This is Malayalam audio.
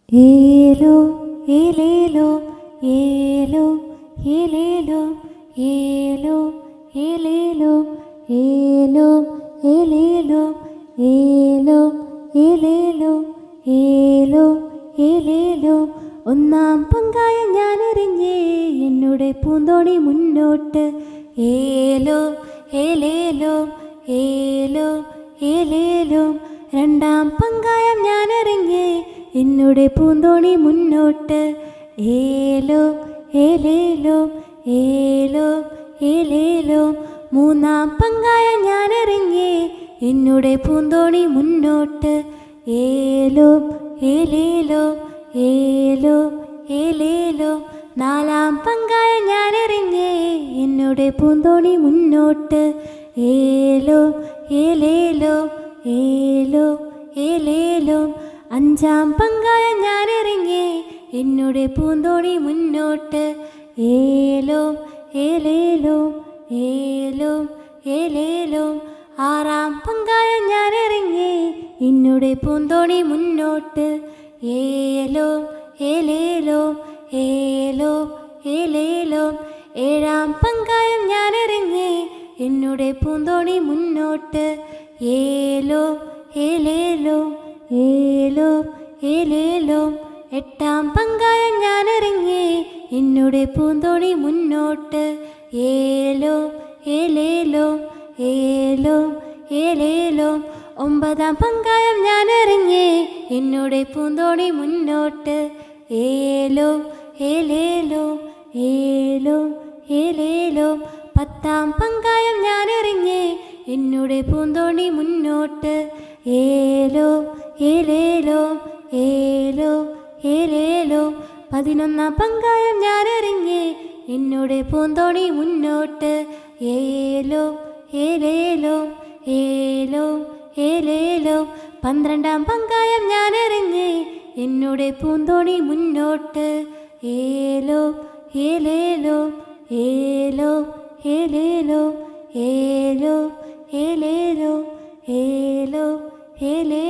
ഏലോ ഏലേലോ ഏലോ ഏലേലോ ഏലോ ഏലേലോ ഏലോ ഏലേലോ ഏലോ ഏലേലോ ഏലോ ഏലേലോ ഒന്നാം പങ്കായം ഞാനെറിഞ്ഞേ എന്നുടെ പൂന്തോണി മുന്നോട്ട്. ഏലോ ഏലേലോ ഏലോ ഏലേലോ രണ്ടാം പങ്കായം ഞാനെറിഞ്ഞേ എന്നുടെ പൂന്തോണി മുന്നോട്ട്. ഏലോ ഏലേലോ ഏലോ ഏലേലോ മൂന്നാം പങ്കായം ഞാനെറിഞ്ഞേ എന്നുടെ പൂന്തോണി മുന്നോട്ട്. ഏലോ ഏലേലോ ഏലോ ഏലേലോ നാലാം പങ്കായം ഞാനെറിഞ്ഞേ എന്നുടെ പൂന്തോണി മുന്നോട്ട്. ഏലോ ഏലേലോ ഏലോ ഏലേലോ അഞ്ചാം പങ്കായം ഞാനെറിഞ്ഞേ എന്നുടെ പൂന്തോണി മുന്നോട്ട്. ഏലോ ഏലേലോ ഏലോ ഏലേലോ ആറാം പങ്കായം ഞാനെറിഞ്ഞേ എന്നുടെ പൂന്തോണി മുന്നോട്ട്. ഏലോ ഏലേലോ ഏലോ ഏലേലോ ഏഴാം പങ്കായം ഞാനെറിഞ്ഞേ എന്നുടെ പൂന്തോണി മുന്നോട്ട്. ഏലോ ഏലേലോ ഏലോ ഏലേലോ എട്ടാം പങ്കായം ഞാനെറിഞ്ഞേ എന്നുടെ പൂന്തോണി മുന്നോട്ട്. ഏലോ ഏലേലോ ഏലോ ഏലേലോ ഒമ്പതാം പങ്കായം ഞാനെറിഞ്ഞേ എന്നുടെ പൂന്തോണി മുന്നോട്ട്. ഏലോ ഏലേലോ ഏലോ ഏലേലോ പത്താം പങ്കായം ഞാനെറിഞ്ഞേ എന്നുടെ പൂന്തോണി മുന്നോട്ട്. ഏലോ ഏലേലോ ഏലോ ഏലേലോ പതിനൊന്നാം പങ്കായം ഞാനെറിഞ്ഞേ എന്നുടെ പൂന്തോണി മുന്നോട്ട്. ഏലോ ഏലേലോ ഏലോ ഏലേലോ പന്ത്രണ്ടാം പങ്കായം ഞാനെറിഞ്ഞേ എന്നുടെ പൂന്തോണി മുന്നോട്ട്. ഏലോ ഏലേലോ ഏലോ ഏലേലോ ഏലോ ഏലേലോ ഏലോ ഏലേ